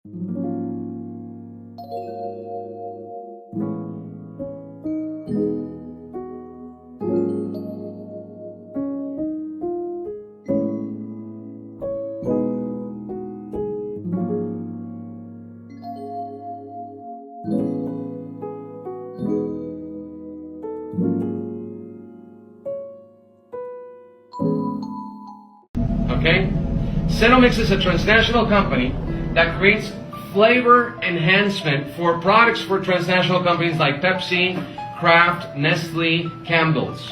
Okay? Cenomix is a transnational company that creates flavor enhancement for products for transnational companies like Pepsi, Kraft, Nestle, Campbell's.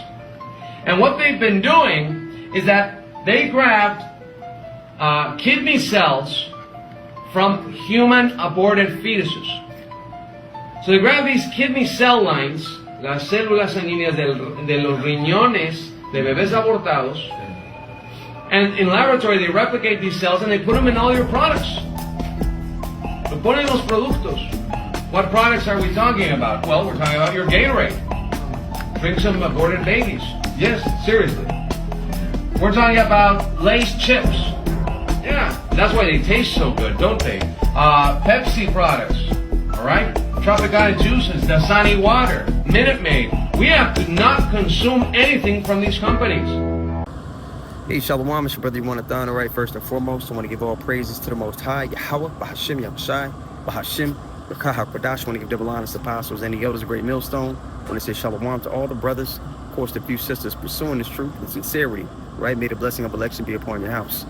And what they've been doing is that they grabbed kidney cells from human aborted fetuses. So they grab these kidney cell lines, las células sanguíneas de los riñones de bebés abortados, and in laboratory they replicate these cells and they put them in all your products. Lo ponen en los productos. What products are we talking about? Well, we're talking about your Gatorade. Drink some aborted babies. Yes, seriously. We're talking about Lay's chips. Yeah, that's why they taste so good, don't they? Pepsi products, all right? Tropicana juices, Dasani water, Minute Maid. We have to not consume anything from these companies. Hey, Shalom, it's your brother Yonathan. All right, first and foremost, I want to give all praises to the Most High, Yahweh, Bahashim, Yahushai, Bahashim, Bakaha Kodash. I want to give double honors to apostles and the elders of Great Millstone. I want to say Shalom to all the brothers, of course, the few sisters pursuing this truth with sincerity, right? May the blessing of election be upon your house.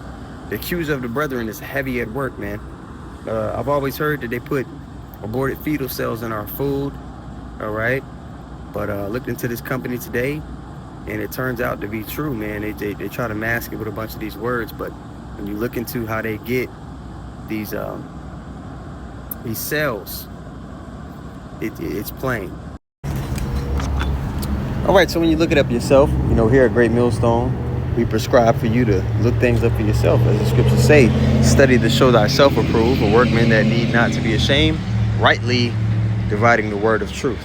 The accuser of the brethren is heavy at work, man. I've always heard that they put aborted fetal cells in our food, all right? But looked into this company today, and it turns out to be true, man. They try to mask it with a bunch of these words, but when you look into how they get these cells, it's plain. All right, so when you look it up yourself, you know, here at Great Millstone, we prescribe for you to look things up for yourself. As the scriptures say, study to show thyself approved, a workman that need not to be ashamed, rightly dividing the word of truth.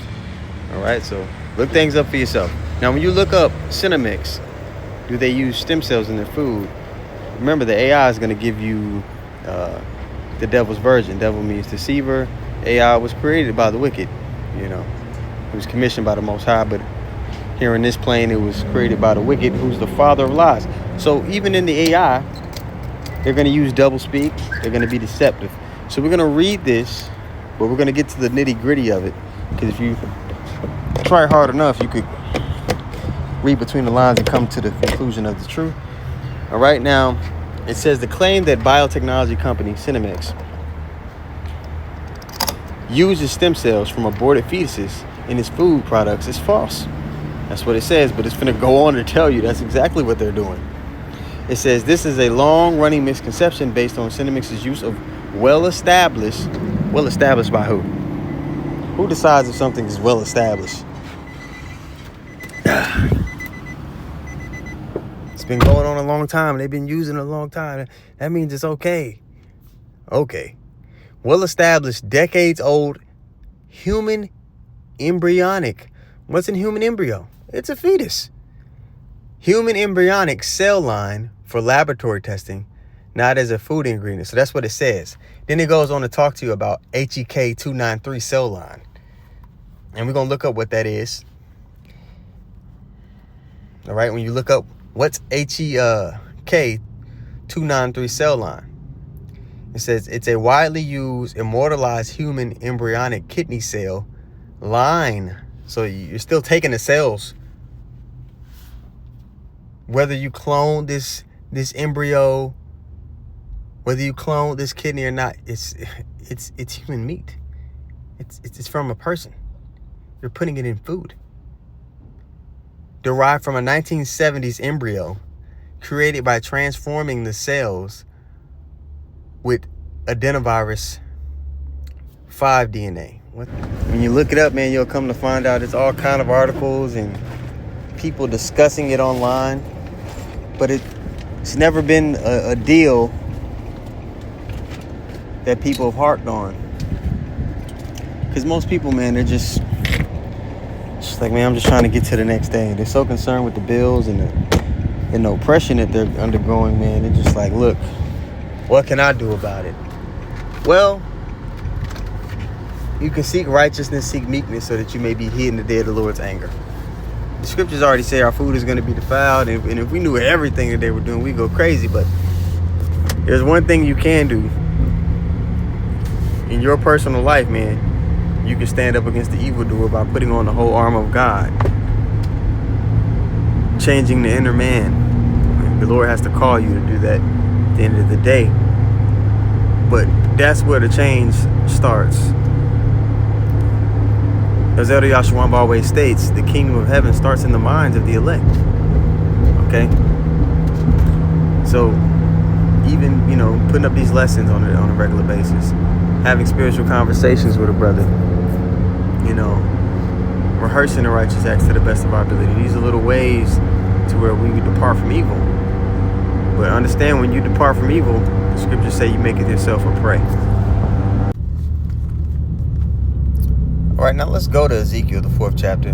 All right, so look things up for yourself. Now, when you look up Cenomix, do they use stem cells in their food? Remember, the AI is going to give you the devil's version. Devil means deceiver. AI was created by the wicked, you know. It was commissioned by the Most High, but here in this plane, it was created by the wicked, who's the father of lies. So even in the AI, they're going to use double speak. They're going to be deceptive. So we're going to read this, but we're going to get to the nitty gritty of it. Because if you try hard enough, you could read between the lines and come to the conclusion of the truth. All right, now it says the claim that biotechnology company Cenomix uses stem cells from aborted fetuses in its food products is false. That's what it says, but it's going to go on to tell you that's exactly what they're doing. It says this is a long-running misconception based on Cenomix's use of well-established by who? Who decides if something is well-established? It's been going on a long time. They've been using it a long time. That means it's okay. Okay. Well-established, decades-old, human embryonic. What's in human embryo? It's a fetus. Human embryonic cell line for laboratory testing, not as a food ingredient. So that's what it says. Then it goes on to talk to you about HEK 293 cell line. And we're going to look up what that is. All right, when you look up what's HEK 293 cell line, it says it's a widely used immortalized human embryonic kidney cell line. So you're still taking the cells. Whether you clone this embryo, whether you clone this kidney or not, it's human meat. It's from a person. You're putting it in food. Derived from a 1970s embryo created by transforming the cells with adenovirus 5 DNA. When you look it up, man, you'll come to find out it's all kind of articles and people discussing it online. But it's never been a deal that people have harped on. Because most people, man, they're just like, man, I'm just trying to get to the next day. They're so concerned with the bills and the oppression that they're undergoing, man. They're just like, look, what can I do about it? Well, you can seek righteousness, seek meekness, so that you may be hid in the day of the Lord's anger. The scriptures already say our food is going to be defiled, and if we knew everything that they were doing, we'd go crazy. But there's one thing you can do in your personal life, man. You can stand up against the evildoer by putting on the whole armor of God, changing the inner man. The Lord has to call you to do that at the end of the day. But that's where the change starts. As Elder Yahshua always states, the kingdom of heaven starts in the minds of the elect. Okay? So, even, putting up these lessons on a regular basis, having spiritual conversations with a brother, rehearsing the righteous acts to the best of our ability. These are little ways to where we depart from evil. But understand, when you depart from evil, the scriptures say you make it yourself a prey. All right, now let's go to Ezekiel, the 4th chapter. I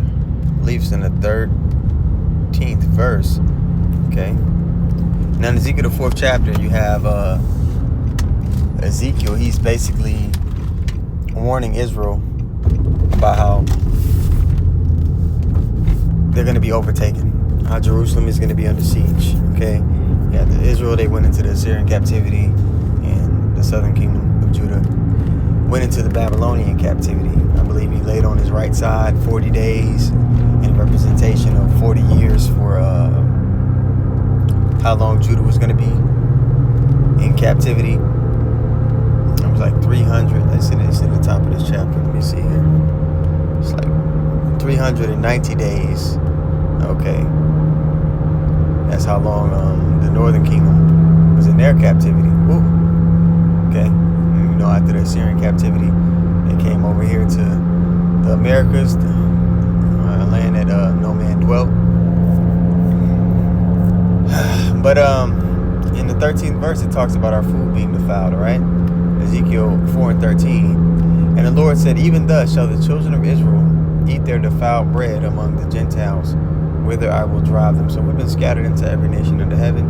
believe it's in the 13th verse. Okay. Now in Ezekiel, the 4th chapter, you have Ezekiel. He's basically warning Israel about how they're going to be overtaken, how Jerusalem is going to be under siege. Okay. Yeah, Israel, they went into the Assyrian captivity, and the southern kingdom of Judah went into the Babylonian captivity. I believe he laid on his right side 40 days in representation of 40 years for how long Judah was going to be in captivity. It was like 300. It's in the top of this chapter. Let me see here. It's like 390 days. Okay. That's how long the northern kingdom was in their captivity. Woo. Okay. After the Assyrian captivity, they came over here to the Americas, the land that no man dwelt. But in the 13th verse, it talks about our food being defiled, all right? Ezekiel 4:13. And the Lord said, even thus shall the children of Israel eat their defiled bread among the Gentiles, whither I will drive them. So we've been scattered into every nation under heaven.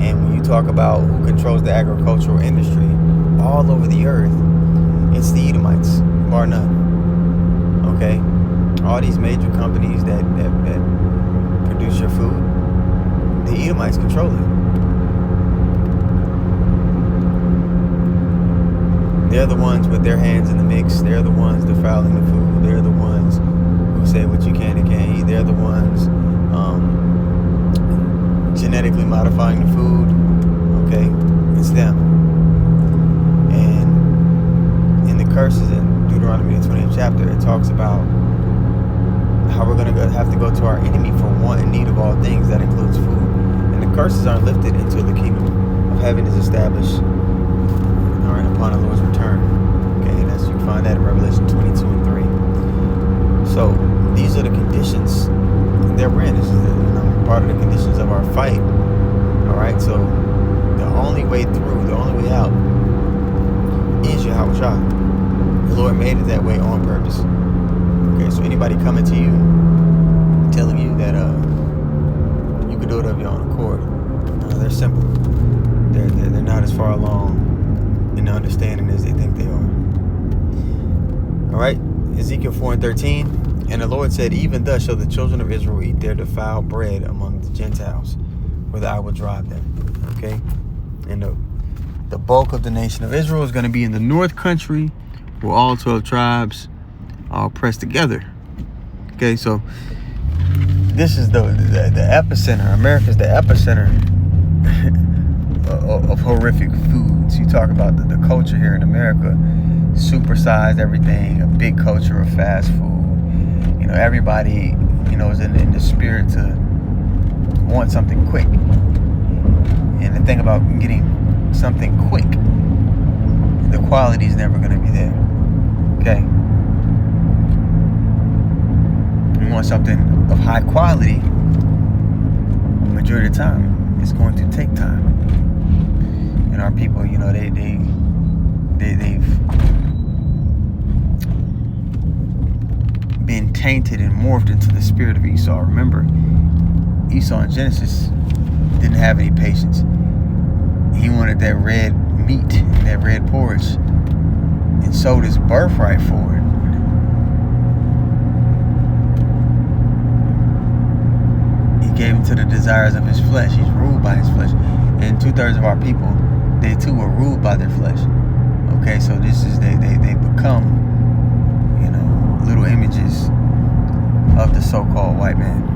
And when you talk about who controls the agricultural industry all over the earth, it's the Edomites, bar none. Okay? All these major companies that produce your food, the Edomites control it. They're the ones with their hands in the mix. They're the ones defiling the food. They're the ones who say what you can and can't eat. They're the ones genetically modifying the food. Okay? It's them. And in the curses in Deuteronomy the 20th chapter, it talks about how we're going to have to go to our enemy for want and need of all things. That includes food. And the curses aren't lifted until the kingdom of heaven is established, all right, upon the Lord's return. Okay, and you find that in Revelation 22:3. So these are the conditions that we're in. This is part of the conditions of our fight. All right, so the only way through, the only way out is Yahweh Shah. The Lord made it that way on purpose. Okay, so anybody coming to you telling you that you can do it of your own accord, they're simple. They're not as far along in the understanding as they think they are. All right, Ezekiel 4:13. And the Lord said, even thus shall the children of Israel eat their defiled bread among the Gentiles, whither I will drive them. Okay? And the bulk of the nation of Israel is going to be in the north country, where all 12 tribes are pressed together. Okay, so this is the epicenter. America's the epicenter of horrific foods. You talk about the culture here in America, supersized everything, a big culture of fast food. Everybody, is in the spirit to want something quick. And the thing about getting something quick, the quality is never going to be there. Okay? You want something of high quality, majority of the time, it's going to take time. And our people, they've been tainted and morphed into the spirit of Esau. Remember, Esau in Genesis didn't have any patience. He wanted that red meat and that red porridge sold his birthright for it. He gave him to the desires of his flesh. He's ruled by his flesh. And 2/3 of our people, they too were ruled by their flesh. Okay, so this is they become, you know, little images of the so-called white man.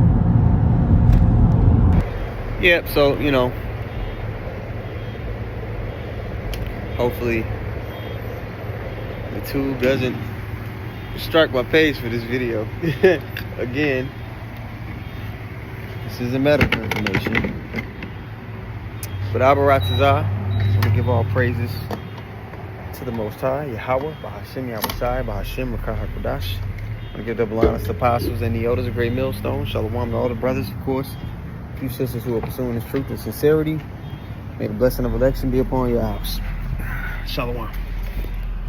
Yep, so, you know, hopefully YouTube doesn't strike my page for this video. Again, this isn't medical information. But Abaratazah, I want to give all praises to the Most High, Yahweh, Bahashim Yahushai, Bahashim Rakah HaKodash. I want to give double honors to apostles and the elders of Great Millstone. Shalom to all the brothers, of course. A few sisters who are pursuing this truth and sincerity. May the blessing of election be upon your house. Shalom.